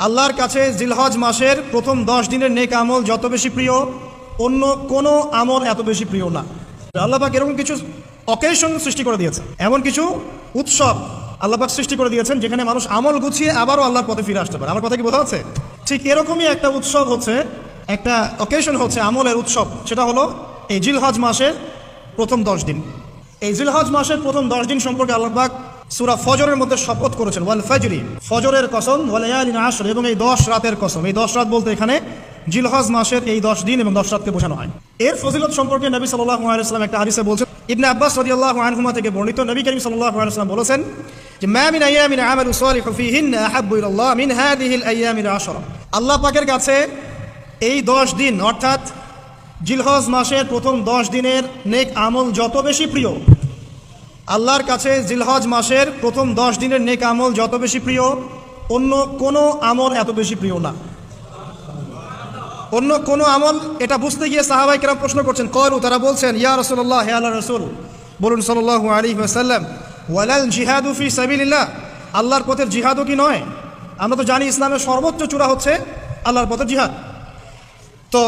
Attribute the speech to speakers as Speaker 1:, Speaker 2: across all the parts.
Speaker 1: আল্লাহর কাছে জিলহজ মাসের প্রথম 10 দিনের নেক আমল যত বেশি প্রিয়, অন্য কোনো আমল এত বেশি প্রিয় না। আল্লাহ পাক এরকম কিছু অকেশন সৃষ্টি করে দিয়েছেন, এমন কিছু উৎসব আল্লাহ পাক সৃষ্টি করে দিয়েছেন যেখানে মানুষ আমল গুছিয়ে আবারও আল্লাহর পথে ফিরে আসতে পারে। আমার কথা কি বোঝা যাচ্ছে? ঠিক এরকমই একটা উৎসব হচ্ছে, একটা অকেশন হচ্ছে আমলের উৎসব, সেটা হলো এই জিলহজ মাসের প্রথম 10 দিন। এই জিলহজ মাসের প্রথম 10 দিন সম্পর্কে আল্লাহ পাক সূরা ফজরের মধ্যে শপথ করেছেন, ওয়াল ফাজরি, ফজরের কসম, ওয়া লায়ালিন আশর, এবং এই 10 রাতের কসম। এই 10 রাত বলতে এখানে জিলহজ মাসের এই 10 দিন এবং 10 রাতকে বোঝানো হয়। এর ফজিলত সম্পর্কে নবী সাল্লাল্লাহু আলাইহি ওয়াসাল্লাম একটা হাদিসে বলছেন, ইবনে আব্বাস রাদিয়াল্লাহু আনহুমা থেকে বর্ণিত, নবী করিম সাল্লাল্লাহু আলাইহি ওয়াসাল্লাম বলেছেন যে মা মিন আইয়ামিন আমালু সালিহু ফীহিন্না আহাব্বু ইলাল্লাহ মিন হাযিহিল আইয়ামিল আশরা। আল্লাহ পাকের কাছে এই 10 দিন অর্থাৎ জিলহজ মাসের প্রথম 10 দিনের নেক আমল যত বেশি প্রিয়, আল্লাহর কাছে জিলহজ মাসের প্রথম 10 দিনের নেক আমল যত বেশি প্রিয়, অন্য কোনো আমল এত বেশি প্রিয় না। অন্য কোনো আমল, এটা বুঝতে গিয়ে সাহাবায়ে কেরাম প্রশ্ন করছেন, কলু, তারা বলছেন, ইয়া রাসূলুল্লাহ, হে আল্লাহর রাসূল, বলুন সাল্লাল্লাহু আলাইহি ওয়াসাল্লাম, ওয়ালাল জিহাদু ফি সাবিলিল্লাহ, আল্লাহর পথের জিহাদও কি নয়? আমরা তো জানি ইসলামের সর্বোচ্চ চূড়া হচ্ছে আল্লাহর পথের জিহাদ। তো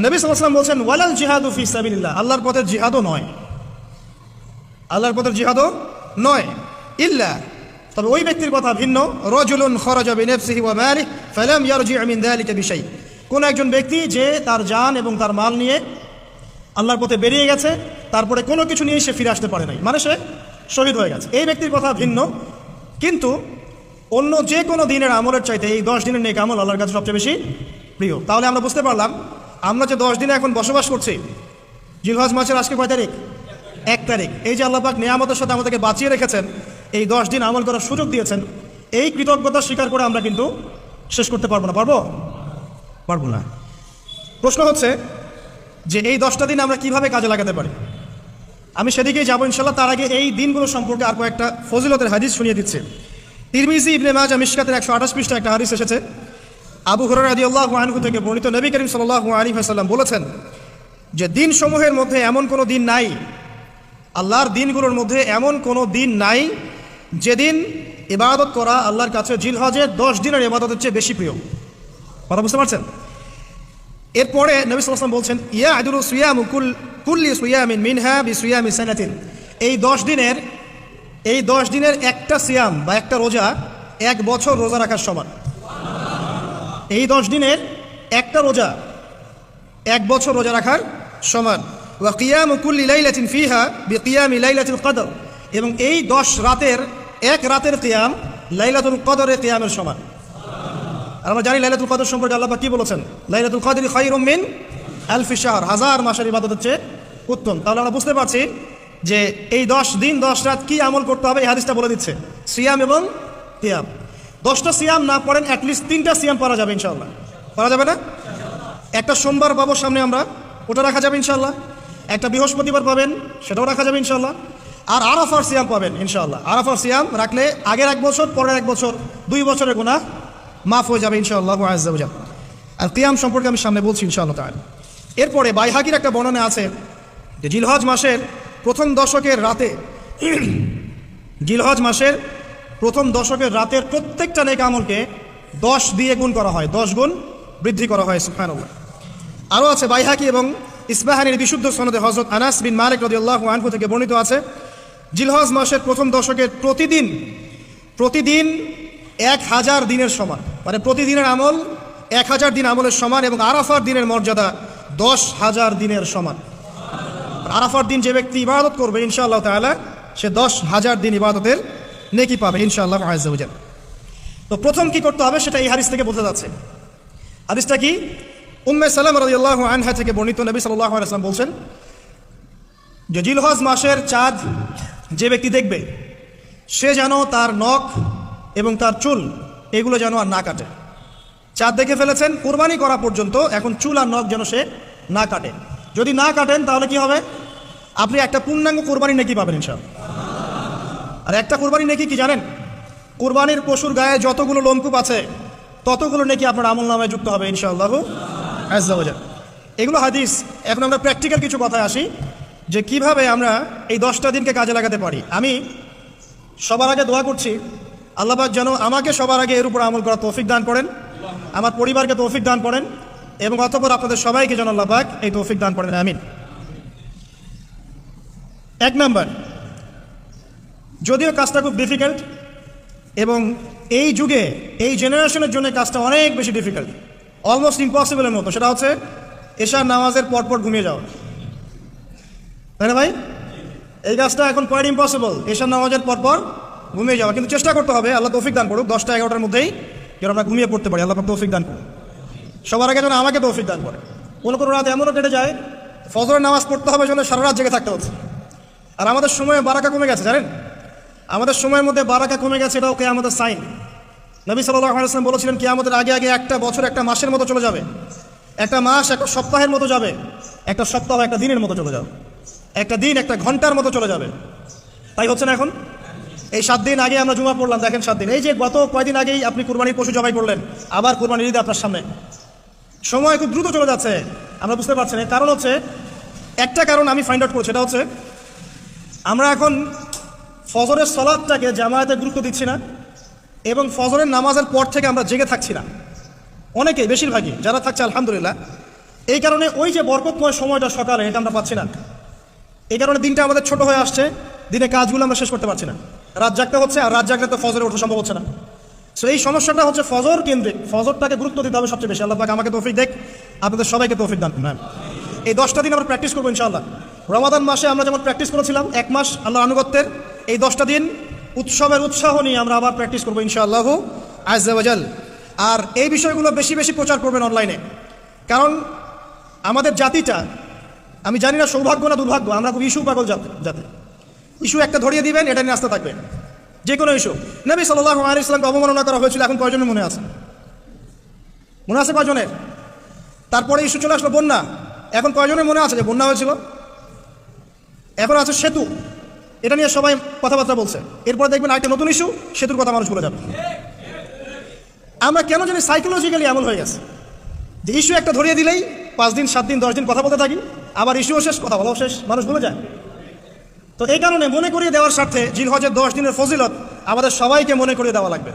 Speaker 1: নবী সাল্লাল্লাহু আলাইহি ওয়াসাল্লাম বলছেন, ওয়ালাল জিহাদু ফি সাবিলিল্লাহ, আল্লাহর পথের জিহাদও নয়, আল্লাহর পথের জিহাদও নয়, ইল্লা, তবে ওই ব্যক্তির কথা ভিন্ন, রাজুলুন খারাজা বিনাফসিহি ওয়া মালিহি ফালাম ইয়ারজি' মিন যালিকা বিশাই, কোন একজন ব্যক্তি যে তার জান এবং তার মাল নিয়ে আল্লাহর পথে বেরিয়ে গেছে, তারপরে কোনো কিছু নিয়ে সে ফিরে আসতে পারে নাই, মানে সে শহীদ হয়ে গেছে, এই ব্যক্তির কথা ভিন্ন। কিন্তু অন্য যে কোনো দিনের আমলের চাইতে এই 10 দিনের নেক আমল আল্লাহর কাছে সবচেয়ে বেশি প্রিয়। তাহলে আমরা বুঝতে পারলাম, আমরা যে 10 দিনে এখন বসবাস করছি, জিলহজ মাসের আজকে কয় তারিখ? 1 তারিখ। এই যে আল্লাহ পাক নিয়ামতের সাথে আমাদেরকে বাঁচিয়ে রেখেছেন, এই 10 দিন আমল করার সুযোগ দিয়েছেন, এই কৃতজ্ঞতা স্বীকার করে আমরা কিন্তু শেষ করতে পারবো না। পারবো না। প্রশ্ন হচ্ছে যে এই 10টা দিন আমরা কিভাবে কাজে লাগাতে পারি। আমি সেদিকেই যাবো ইনশাল্লাহ। তার আগে এই দিনগুলো সম্পর্কে আর কয়েকটা ফজিলতের হাদিস শুনিয়ে দিচ্ছে। তিরমিজি ইবনে মাজাহ মিশকাতের 128 পৃষ্ঠা একটা হাদিস এসেছে, আবু হুরায়রা রাদিয়াল্লাহু আনহু থেকে বর্ণিত, নবী করিম সাল্লাল্লাহু আলাইহি ওয়াসাল্লাম বলেছেন যে দিনসমূহের মধ্যে এমন কোনো দিন নাই, আল্লাহর দিনগুলোর মধ্যে এমন কোনো দিন নাই যেদিন ইবাদত করা আল্লাহর কাছে জিলহজের 10 দিনের ইবাদতের চেয়ে বেশি প্রিয়। কথা বুঝতে পারছেন? এরপরে নবী সাল্লাল্লাহু আলাইহি ওয়াসাল্লাম বলছেন, ইয়া আদুলু সিয়ামু কুল্লি সিয়ামিন মিনহা বিসিয়ামি সানাতিন, এই 10 দিনের একটা সিয়াম বা একটা রোজা 1 বছর রোজা রাখার সমান। এই 10 দিনের একটা রোজা 1 বছর রোজা রাখার সমান। ওয়া কিয়ামু কুল্লি লাইলাতিন ফিহা বিকিয়ামি লাইলাতুল কদর, এবং এই 10 রাতের এক রাতের কিয়াম লাইলাতুল কদরের কিয়ামের সমান। আর আমরা জানি লাইলাতুল কদর সম্পর্কে আল্লাহ পাক কি বলেছেন, লাইলাতুল কদরি খায়রুম মিন আলফি শাহর, 1000 মাসের ইবাদতের চেয়ে উত্তম। তাহলে আমরা বুঝতে পারছি যে এই 10 দিন 10 রাত কি আমল করতে হবে, এই হাদিসটা বলে দিচ্ছে, সিয়াম এবং কিয়াম। 10টা সিয়াম না পড়েন, অ্যাটলিস্ট 3টা সিয়াম পড়া যাবে ইনশাআল্লাহ। পড়া যাবে না? একটা সোমবার পাবো সামনে আমরা, ওটা রাখা যাবে ইনশাআল্লাহ। একটা বৃহস্পতিবার পাবেন, সেটাও রাখা যাবে ইনশাআল্লাহ। আর আরাফার সিয়াম পাবেন ইনশাআল্লাহ। আরাফার সিয়াম রাখলে আগের 1 বছর, পরের 1 বছর, 2 বছরের গুনাহ মাফ হয়ে যাবে ইনশাআল্লাহ আযজা ওয়া জাল। আর কিয়াম সম্পর্কে আমি সামনে বলছি ইনশাআল্লাহ তাআলা। এরপরে বাইহাকির একটা বর্ণনা আছে যে জিলহজ মাসের প্রথম দশকের রাতে, জিলহজ মাসের প্রথম দশকের রাতের প্রত্যেকটা নেক আমলকে 10 দিয়ে গুণ করা হয়, 10 গুণ বৃদ্ধি করা হয়, সুবহানাল্লাহ। আরও আছে বাইহাকি এবং ইসবাহানির বিশুদ্ধ সনদে হযরত আনাস বিন মালিক রাদিয়াল্লাহু আনহু থেকে বর্ণিত আছে, জিলহজ মাসের প্রথম দশকের প্রতিদিন 1000 দিনের সমান, মানে প্রতিদিনের আমল 1000 দিন আমলের সমান, এবং আরাফার দিনের মর্যাদা 10,000 দিনের সমান। আরাফার দিন যে ব্যক্তি ইবাদত করবে ইনশাআল্লাহ তাআলা, সে 10,000 দিন ইবাদতের নেকি পাবে ইনশাআল্লাহ আযজা ওয়া জাল। তো প্রথম কি করতে হবে সেটা এই হাদিস থেকে বোঝা যাচ্ছে। হাদিসটা কি? উম্মে সালামা রাদিয়াল্লাহু আনহা থেকে বর্ণিত, নবী সাল্লাল্লাহু আলাইহি ওয়াসাল্লাম বলছেন যে জিলহজ মাসের চাঁদ যে ব্যক্তি দেখবে, সে যেন তার নখ এবং তার চুল এগুলো যেন আর না কাটে। চাঁদ দেখে ফেলেছেন, কুরবানি করা পর্যন্ত এখন চুল আর নখ যেন সে না কাটে। যদি না কাটেন তাহলে কি হবে? আপনি একটা পূর্ণাঙ্গ কুরবানি নেকি পাবেন ইনশাআল্লাহ। আর একটা কুরবানি নেকি কি জানেন? কুরবানির পশুর গায়ে যতগুলো লোমকূপ আছে ততগুলো নেকি আপনার আমল নামায় যুক্ত হবে ইনশাআল্লাহ আযজা ওয়া জাল। এগুলো হাদিস। এখন আমরা প্র্যাকটিক্যাল কিছু কথায় আসি যে কিভাবে আমরা এই 10টা দিনকে কাজে লাগাতে পারি। আমি সবার আগে দোয়া করছি, আল্লাহ পাক যেন আমাকে সবার আগে এর উপর আমল করার তৌফিক দান করেন, আমার পরিবারকে তৌফিক দান করেন এবং অতঃপর আপনাদের সবাইকে যেন আল্লাহ পাক এই তৌফিক দান করেন, আমিন। এক নাম্বার, যদিও কাজটা খুব ডিফিকাল্ট এবং এই যুগে এই জেনারেশনের জন্য কাজটা অনেক বেশি ডিফিকাল্ট, অলমোস্ট ইম্পসিবলের মতো, সেটা হচ্ছে এশার নামাজের পরপর ঘুমিয়ে যাওয়া, তাই না ভাই? এই কাজটা এখন কোয়াইট ইম্পসিবল, এশার নামাজের পরপর ঘুমিয়ে যাওয়া। কিন্তু চেষ্টা করতে হবে, আল্লাহ তৌফিক দান করুক, 10টা-11টার মধ্যেই যেন আমরা ঘুমিয়ে পড়তে পারি। আল্লাহ তৌফিক দান করুন, সবার আগে যেন আমাকে তৌফিক দান করে। কোনো রাত এমনও কেটে যায় ফজরের নামাজ পড়তে হবে জন্য সারা রাত জেগে থাকতে হচ্ছে। আর আমাদের সময়ে বারাকা কমে গেছে, জানেন? আমাদের সময়ের মধ্যে বারাকা কমে গেছে, এটাও কিয়ামতের সাইন। নবী সাল্লাল্লাহু আলাইহি ওয়াসাল্লাম বলেছিলেন কিয়ামতের আগে আগে একটা বছর একটা মাসের মতো চলে যাবে, একটা মাস একটা সপ্তাহের মতো যাবে, একটা সপ্তাহ একটা দিনের মতো চলে যাবে, একটা দিন একটা ঘন্টার মতো চলে যাবে। তাই হচ্ছে না এখন? এই 7 দিন আগে আমরা জুমা পড়লাম, দেখেন 7 দিন, এই যে গত কয়েকদিন আগেই আপনি কুরবানির পশু জবাই করলেন, আবার কুরবানির ঈদ আপনার সামনে। সময় খুব দ্রুত চলে যাচ্ছে, আমরা বুঝতে পারছি না। কারণ হচ্ছে, একটা কারণ আমি ফাইন্ড আউট করছি, সেটা হচ্ছে আমরা এখন ফজরের সালাতটাকে জামায়াতে গুরুত্ব দিচ্ছি না এবং ফজরের নামাজের পর থেকে আমরা জেগে থাকছি না, অনেকেই, বেশিরভাগই যারা থাকছে আলহামদুলিল্লাহ। এই কারণে ওই যে বরকতময় সময়টা সকালে, এটা আমরা পাচ্ছি না। এই কারণে দিনটা আমাদের ছোট হয়ে আসছে, দিনে কাজগুলো আমরা শেষ করতে পারছি না, রাত জাগতে হচ্ছে, আর রাত জাগলে তো ফজরে ওঠা সম্ভব হচ্ছে না। সো এই সমস্যাটা হচ্ছে ফজর কেন্দ্রিক, ফজরটাকে গুরুত্ব দিতে হবে সবচেয়ে বেশি। আল্লাহ পাক আমাকে তৌফিক দেখ, আপনাদের সবাইকে তৌফিক দান করুন। এই 10টা দিন আমরা প্র্যাকটিস করবো ইনশাআল্লাহ। রমাদান মাসে আমরা যেমন প্র্যাকটিস করেছিলাম 1 মাস আল্লাহর আনুগত্যের, এই 10টা দিন উৎসবের উৎসাহ নিয়ে আমরা আবার প্র্যাকটিস করবো ইনশাআল্লাহ আজ্জা ওয়া জাল। আর এই বিষয়গুলো বেশি বেশি প্রচার করবেন অনলাইনে, কারণ আমাদের জাতিটা, আমি জানি না সৌভাগ্য না দুর্ভাগ্য, আমরা খুব ইস্যু পাগল জাতি। ইস্যু একটা ধরিয়ে দিবেন, এটা নিয়ে আসতে থাকবেন, যে কোনো ইস্যু। নবী সাল্লাল্লাহু আলাইহি ওয়াসাল্লামকে অবমাননা করা হয়েছিল, এখন কয়জনের মনে আছে? মনে আছে কয়জনের? তারপরে ইস্যু চলে আসলো বন্যা, এখন কয়জনের মনে আছে যে বন্যা হয়েছিল? এখন আছে সেতু, এটা নিয়ে সবাই কথাবার্তা বলছে। এরপরে দেখবেন আরেকটা নতুন ইস্যু, সেতুর কথা মানুষ ভুলে যাবে। আমরা কেন জানি সাইকোলজিক্যালি এমন হয়ে গেছে যে ইস্যু একটা ধরিয়ে দিলেই 5 দিন 7 দিন 10 দিন কথা বলতে থাকি, আবার ইস্যুও শেষ, কথা বলাও শেষ, মানুষ ভুলে যায়। তো এই কারণে মনে করিয়ে দেওয়ার স্বার্থে জিলহজের 10 দিনের ফজিলত আমাদের সবাইকে মনে করিয়ে দেওয়া লাগবে,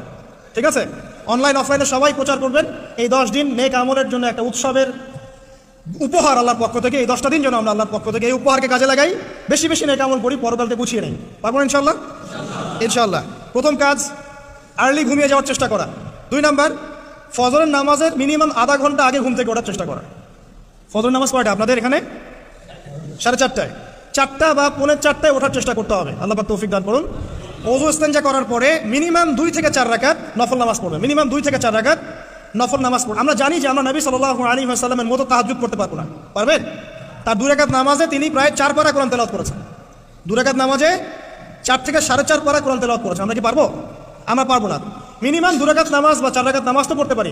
Speaker 1: ঠিক আছে? অনলাইন অফলাইনে সবাই প্রচার করবেন, এই 10 দিন নেক আমলের জন্য একটা উৎসবের উপহার আল্লাহর পক্ষ থেকে। এই 10টা দিন যেন আমরা আল্লাহর পক্ষ থেকে এই উপহারকে কাজে লাগাই, বেশি বেশি নেক আমল করি, পরকালতে গুছিয়ে নেই, পারবো ইনশাআল্লাহ? ইনশাআল্লাহ। প্রথম কাজ, আর্লি ঘুমিয়ে যাওয়ার চেষ্টা করা। 2 নাম্বার, ফজরের নামাজের মিনিমাম আধা ঘন্টা আগে ঘুম থেকে ওঠার চেষ্টা করা। ফজর নামাজ কয়টা আপনাদের এখানে? 4:30টায়, 4টা বা 4:45টায় ওঠার চেষ্টা করতে হবে। আল্লাহ পাক তৌফিক দান করুন। ওযু ইস্তেনজা করার পরে মিনিমাম 2 থেকে 4 রাকাত নফল নামাজ পড়বে, মিনিমাম 2 থেকে 4 রাকাত নফল নামাজ পড়বে। আমরা জানি যে আমরা নবী সাল্লাল্লাহু আলাইহি ওয়াসাল্লামের মতো তাহাজ্জুদ পড়তে পারবো না, পারবেন? তার 2 রাকাত নামাজে তিনি প্রায় 4 পারা কোরআন তেলাওয়াত করেছেন। 2 রাকাত নামাজে 4 থেকে 4.5 পারা কোরআন তেলাওয়াত করেছেন। আমরা কি পারবো? আমরা পারবো না। মিনিমাম 2 রাকাত নামাজ বা 4 রাকাত নামাজ তো পড়তে পারি।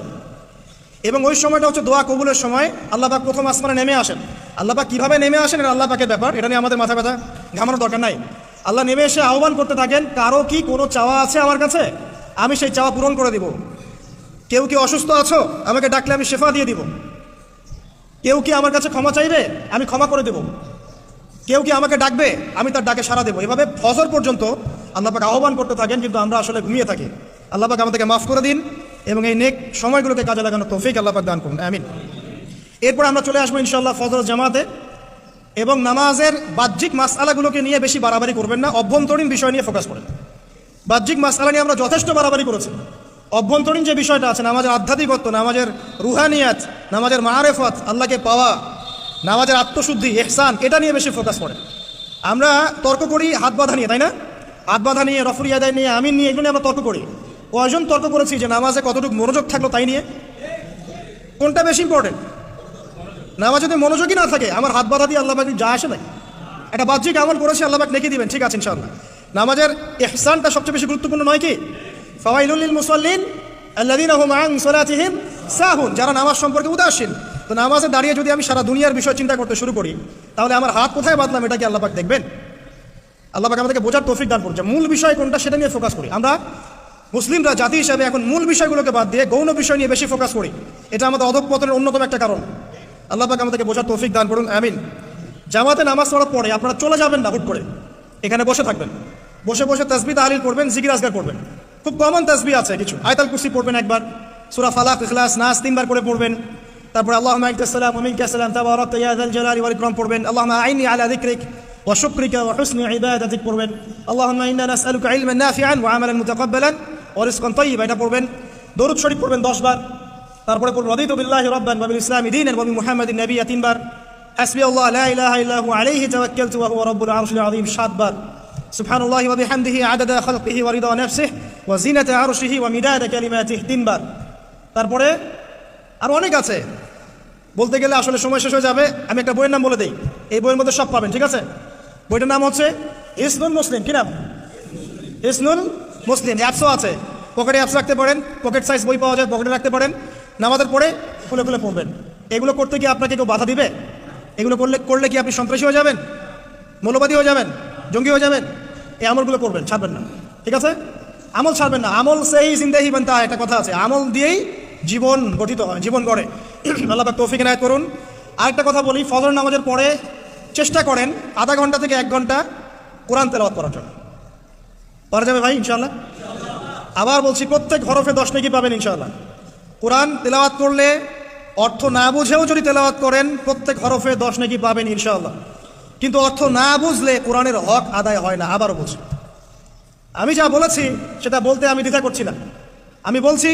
Speaker 1: এবং ওই সময়টা হচ্ছে দোয়া কবুলের সময়। আল্লাহ পাক প্রথম আসমানে নেমে আসেন। আল্লাহ পাক কীভাবে নেমে আসেন এটা আল্লাহ পাকের ব্যাপার, এটা নিয়ে আমাদের মাথা ব্যথা ঘামানোর দরকার নাই। আল্লাহ নেমে এসে আহ্বান করতে থাকেন, কারো কি কোনো চাওয়া আছে আমার কাছে, আমি সেই চাওয়া পূরণ করে দিব। কেউ কি অসুস্থ আছো, আমাকে ডাকলে আমি শেফা দিয়ে দিব। কেউ কি আমার কাছে ক্ষমা চাইবে, আমি ক্ষমা করে দেব। কেউ কি আমাকে ডাকবে, আমি তার ডাকে সাড়া দেবো। এভাবে ফজর পর্যন্ত আল্লাহ পাক আহ্বান করতে থাকেন, কিন্তু আমরা আসলে ঘুমিয়ে থাকি। আল্লাহ পাক আমাদেরকে মাফ করে দিন এবং এই নেক সময়গুলোকে কাজে লাগানোর তৌফিক আল্লাহ পাক দান করুন, আমিন। এরপর আমরা চলে আসবো ইনশাআল্লাহ ফজর জামাতে। এবং নামাজের বাহ্যিক মাসআলাগুলোকে নিয়ে বেশি বাড়াবাড়ি করবেন না, অভ্যন্তরীণ বিষয় নিয়ে ফোকাস করেন। বাহ্যিক মাসআলা নিয়ে আমরা যথেষ্ট বাড়াবাড়ি করেছি, অভ্যন্তরীণ যে বিষয়টা আছে, নামাজের আধ্যাত্মিকত্ব, নামাজের রুহানিয়াত, নামাজের মাআরিফাত, আল্লাহকে পাওয়া, নামাজের আত্মশুদ্ধি, ইহসান, এটা নিয়ে বেশি ফোকাস করেন। আমরা তর্ক করি হাত বাঁধা নিয়ে, তাই না? হাত বাঁধা নিয়ে, রফরি আদায় নিয়ে, আমিন নিয়ে, এগুলো নিয়ে আমরা তর্ক করি। কয়জন তর্ক করেছি যে নামাজে কতটুকু মনোযোগ থাকলো তাই নিয়ে? কোনটা বেশি ইম্পর্টেন্ট? নামাজ যদি মনোযোগই না থাকে, আমার হাত বাঁধা দিয়ে আল্লাহ পাক যা আসে নাই। একটা বাহ্যিক আমল করেছি, আল্লাহ পাক নেকি দিবেন, ঠিক আছে ইনশাআল্লাহ। নামাজের ইহসানটা সবচেয়ে বেশি গুরুত্বপূর্ণ নয় কি? ফাওয়াইলুল লিল মুসাল্লিন আল্লাযীনা হুম আন সালাতিহিম সাহুন, যারা নামাজ সম্পর্কে উদাসীন। তো নামাজে দাঁড়িয়ে যদি আমি সারা দুনিয়ার বিষয় চিন্তা করতে শুরু করি, তাহলে আমার হাত কোথায় বাঁধলাম এটা কি আল্লাহ পাক দেখবেন? আল্লাহ পাক আমাদেরকে বোঝার তৌফিক দান করুন যে মূল বিষয় কোনটা, সেটা নিয়ে ফোকাস করি। আমরা মুসলিমরা জাতি হিসাবে এখন মূল বিষয়গুলোকে বাদ দিয়ে গৌণ বিষয় নিয়ে বেশি ফোকাস করি, এটা আমাদের অধঃপতনের অন্যতম একটা কারণ। আল্লাহ পাক আমাদেরকে বোঝার তৌফিক দান করুন, আমিন। জামাতে নামাজ পড়ার পরে আপনারা চলে যাবেন না হুট করে, এখানে বসে থাকবেন, বসে বসে তাসবিহ তাহলিল করবেন, জিকির আজকার করবেন। খুব কমন তাসবিহ আছে কিছু, আয়াতুল কুরসি পড়বেন একবার, সূরা ফালাক, ইখলাস, নাস 3 বার করে পড়বেন। তারপরে আল্লাহুম্মা আনতাস সালাম ওয়া মিনকাস সালাম তাবারাকতা ইয়া যাল জালালি ওয়াল ইকরাম পড়বেন। আল্লাহুম্মা আইন্নি আলা যিকরিক ওয়া শুকরিকা ওয়া হুসনি ইবাদাতিক পড়বেন। আল্লাহুম্মা ইন্না নাসআলুকা ইলমান নাফিআন ওয়া আমালান মুতাকাব্বালান ওয়া রিজকান তাইয়্যিবা, এটা পড়বেন। দরুদ শরীফ পড়বেন 10 বার। তারপরে পড়বেন রাদিতু বিল্লাহি রাব্বান ওয়া বিল ইসলামি দীনান ওয়া বি মুহাম্মাদিন নাবিয়্যা 3 বার। হাসবি আল্লাহ লা ইলাহা ইল্লা হু আলাইহি তাওয়াক্কালতু ওয়া হুয়া রাব্বুল আরশিল আযীম 7 বার। সুবহানাল্লাহি ওয়া বিহামদিহি আদাদা খালকিহি ওয়া রিদা নাফসিহি ওয়া জিনাতা আরশিহি ওয়া মিদাদা কালিমাতিহি 3 বার। তারপরে আর অনেক আছে, বলতে গেলে আসলে সময় শেষ হয়ে যাবে। আমি একটা বইয়ের নাম বলে দিই, এই বইয়ের মধ্যে সব পাবেন, ঠিক আছে? বইটার নাম হচ্ছে হিসনুল মুসলিম। কি নাম? হিসনুল মুসলিম। অ্যাপসও আছে, পকেটে অ্যাপস রাখতে পারেন, পকেট সাইজ বই পাওয়া যায়, পকেটে রাখতে পারেন। নামাজের পরে খুলে খুলে পড়বেন। এগুলো করতে কি আপনাকে কেউ বাধা দিবে? এগুলো করলে কি আপনি সন্ত্রাসী হয়ে যাবেন, মৌলবাদী হয়ে যাবেন, জঙ্গি হয়ে যাবেন? এই আমলগুলো করবেন, ছাড়বেন না, ঠিক আছে? আমল ছাড়বেন না। আমল সেই জিন্দাহি বানতা, একটা কথা আছে, আমল দিয়েই জীবন গঠিত হয়, জীবন গড়ে। আল্লাহ পাক তৌফিক এনায়েত করুন। আরেকটা কথা বলি, ফজর নামাজের পরে চেষ্টা করেন আধা ঘন্টা থেকে 1 ঘন্টা কোরআন তেলাওয়াত করার জন্য। পারা যাবে ভাই ইনশাআল্লাহ? আবার বলছি, প্রত্যেক হরফে 10 নেকি পাবেন ইনশাআল্লাহ। কোরআন তেলাওয়াত করলে অর্থ না বুঝেও যদি তেলাওয়াত করেন, প্রত্যেক হরফে 10 নেকি পাবেন ইনশাআল্লাহ। কিন্তু অর্থ না বুঝলে কোরআনের হক আদায় হয় না। আবারও বলছি, আমি যা বলেছি সেটা বলতে আমি দ্বিধা করছি না। আমি বলছি,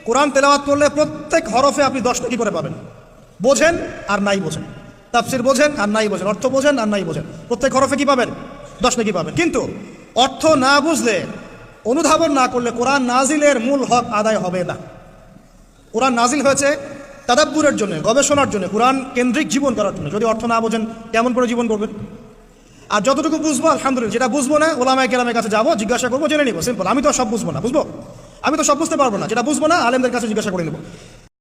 Speaker 1: কোরআন তেলাওয়াত করলে প্রত্যেক হরফে আপনি 10 নেকি করে পাবেন। বোঝেন আর নাই বোঝেন, তাফসির বোঝেন আর নাই বোঝেন, অর্থ বোঝেন আর নাই বোঝেন, প্রত্যেক হরফে কি পাবেন? 10 নেকি পাবেন। কিন্তু অর্থ না বুঝলে, অনুধাবন না করলে কোরআন নাজিলের মূল হক আদায় হবে না। কোরআন নাজিল হয়েছে তাদাব্বুরের জন্য, গবেষণার জন্য, কোরআন কেন্দ্রিক জীবন করার জন্য। যদি অর্থ না বোঝেন, কেমন করে জীবন করবেন? আর যতটুকু বুঝবো আলহামদুলিল্লাহ, যেটা বুঝবো না ওলামায়ে কেরামের কাছে যাবো, জিজ্ঞাসা করবো, জেনে নিবো, সিম্পল। আমি তো সব বুঝবো না, আমি তো সব বুঝতে পারবো না। যেটা বুঝবো না আলেমদের কাছে জিজ্ঞাসা করে নেবো।